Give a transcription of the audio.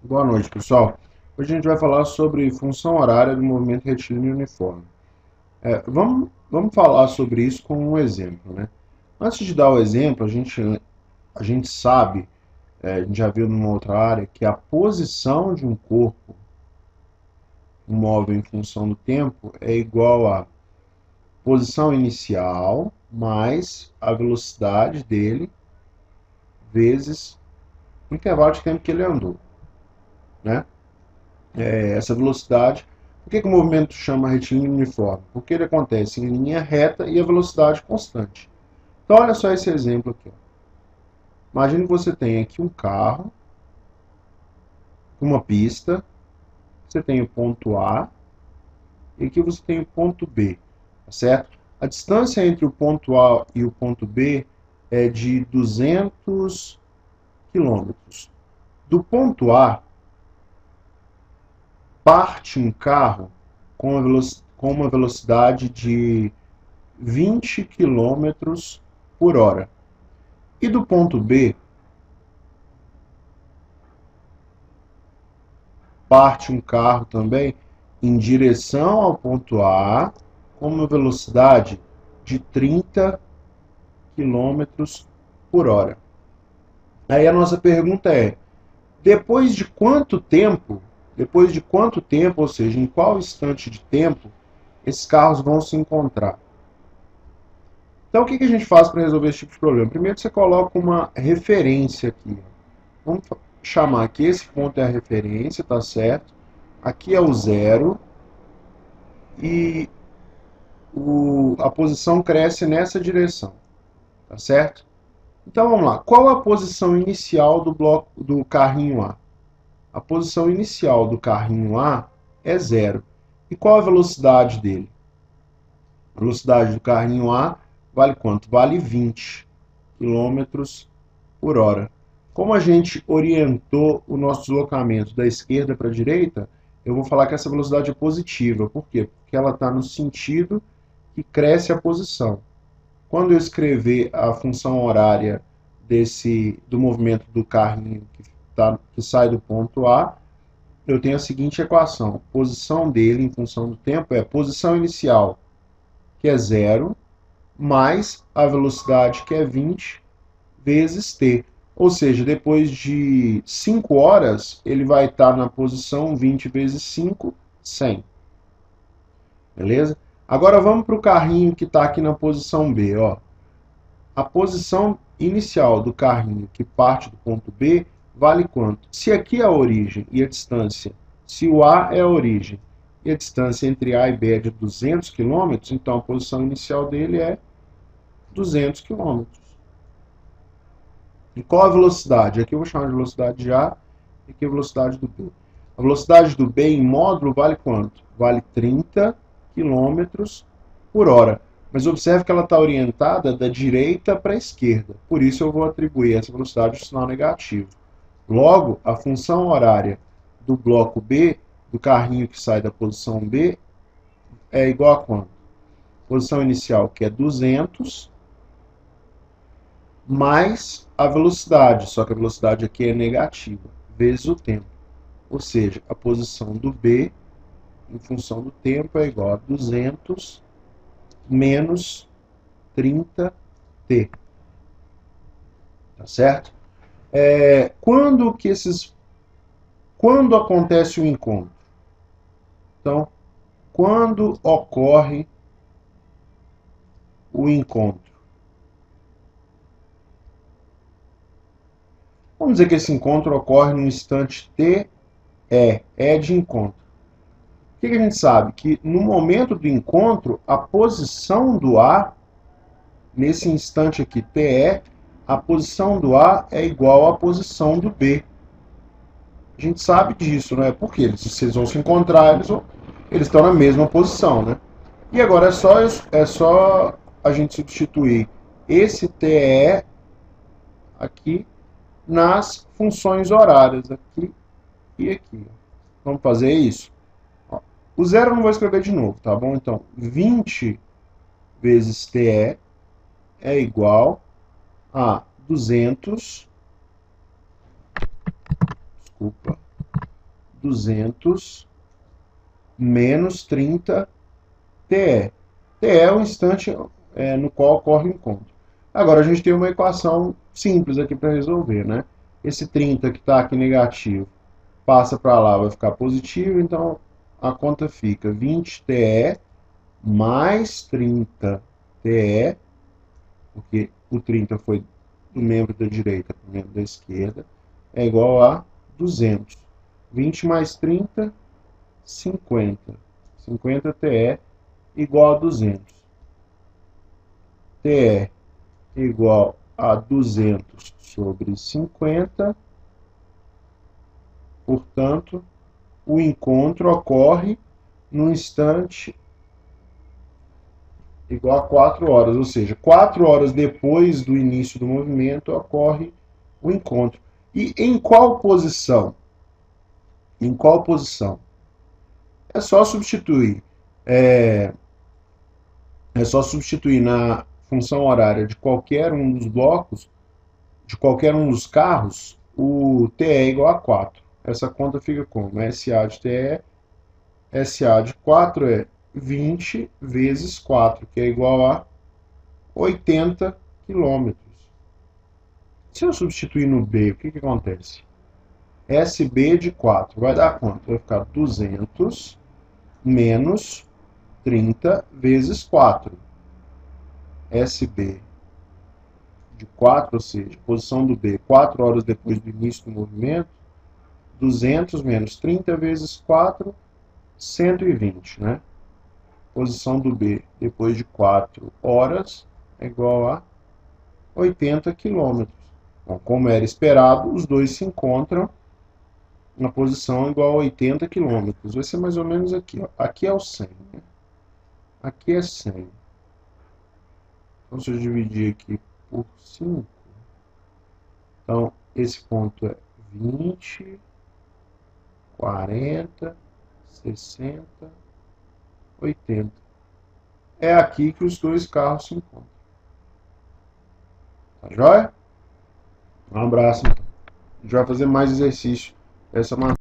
Boa noite, pessoal. Hoje a gente vai falar sobre função horária do movimento retilíneo uniforme. Vamos falar sobre isso com um exemplo, né? Antes de dar o exemplo, a gente sabe, a gente já viu numa outra área, que a posição de um corpo móvel em função do tempo é igual a posição inicial mais a velocidade dele vezes o intervalo de tempo que ele andou, né? Essa velocidade. Por que o movimento chama retilíneo uniforme? Porque ele acontece em linha reta e a velocidade constante. Então, olha só esse exemplo aqui. Imagine que você tem aqui um carro, uma pista, você tem o ponto A e aqui você tem o ponto B, tá certo? A distância entre o ponto A e o ponto B é de 200 quilômetros. Do ponto A, parte um carro com uma velocidade de 20 quilômetros por hora. E do ponto B, parte um carro também em direção ao ponto A com uma velocidade de 30 quilômetros por hora. Aí a nossa pergunta é, depois de quanto tempo, ou seja, em qual instante de tempo, esses carros vão se encontrar? Então, o que a gente faz para resolver esse tipo de problema? Primeiro, você coloca uma referência aqui. Vamos chamar que esse ponto é a referência, tá certo? Aqui é o zero e a posição cresce nessa direção, tá certo? Então, vamos lá. Qual a posição inicial do carrinho A? A posição inicial do carrinho A é zero. E qual a velocidade dele? A velocidade do carrinho A vale quanto? Vale 20 quilômetros por hora. Como a gente orientou o nosso deslocamento da esquerda para a direita, eu vou falar que essa velocidade é positiva. Por quê? Porque ela está no sentido que cresce a posição. Quando eu escrever a função horária do movimento do carrinho que sai do ponto A, eu tenho a seguinte equação. A posição dele em função do tempo é a posição inicial, que é zero, mais a velocidade, que é 20, vezes t. Ou seja, depois de 5 horas, ele vai estar na posição 20 vezes 5, 100. Beleza? Agora vamos para o carrinho que está aqui na posição B. Ó. A posição inicial do carrinho que parte do ponto B vale quanto? Se aqui é a origem e a distância, se o A é a origem e a distância entre A e B é de 200 km, então a posição inicial dele é 200 km. E qual a velocidade? Aqui eu vou chamar de velocidade de A e aqui a velocidade do B. A velocidade do B em módulo vale quanto? Vale 30 km por hora. Mas observe que ela está orientada da direita para a esquerda. Por isso eu vou atribuir essa velocidade o sinal negativo. Logo, a função horária do bloco B, do carrinho que sai da posição B, é igual a quanto? Posição inicial, que é 200, mais a velocidade, só que a velocidade aqui é negativa, vezes o tempo. Ou seja, a posição do B em função do tempo é igual a 200 menos 30t. Tá certo? Quando acontece o encontro? Então, quando ocorre o encontro? Vamos dizer que esse encontro ocorre no instante t, é de encontro. O que a gente sabe? Que no momento do encontro, a posição do A, nesse instante aqui, TE, a posição do A é igual à posição do B. A gente sabe disso, né? Porque se eles vão se encontrar, eles estão na mesma posição, né? E agora é só a gente substituir esse TE aqui nas funções horárias, aqui e aqui. Vamos fazer isso? O zero eu não vou escrever de novo, tá bom? Então, 20 vezes TE é igual a 200, desculpa, 200 menos 30 TE. TE é o instante no qual ocorre o encontro. Agora a gente tem uma equação simples aqui para resolver, né? Esse 30 que está aqui negativo passa para lá, vai ficar positivo, então a conta fica 20 TE mais 30 TE, porque o 30 foi do membro da direita para o membro da esquerda, é igual a 200. 20 mais 30, 50. 50 TE igual a 200. TE igual a 200 sobre 50. Portanto, o encontro ocorre no instante igual a 4 horas, ou seja, 4 horas depois do início do movimento ocorre o encontro. E em qual posição? Em qual posição? É só substituir. É só substituir na função horária de qualquer um dos blocos, de qualquer um dos carros, o TE é igual a 4. Essa conta fica como? SA de TE, SA de 4 é 20 vezes 4, que é igual a 80 quilômetros. Se eu substituir no B, o que acontece? SB de 4 vai dar quanto? Vai ficar 200 menos 30 vezes 4. SB de 4, ou seja, posição do B, 4 horas depois do início do movimento, 200 menos 30 vezes 4, 120, né? Posição do B depois de 4 horas é igual a 80 quilômetros. Bom, como era esperado, os dois se encontram na posição igual a 80 quilômetros. Vai ser mais ou menos aqui. Ó. Aqui é o 100. Né? Aqui é 100. Então, se eu dividir aqui por 5, então esse ponto é 20, 40, 60, 80. É aqui que os dois carros se encontram. Tá joia? Um abraço. Então. A gente vai fazer mais exercício dessa maneira.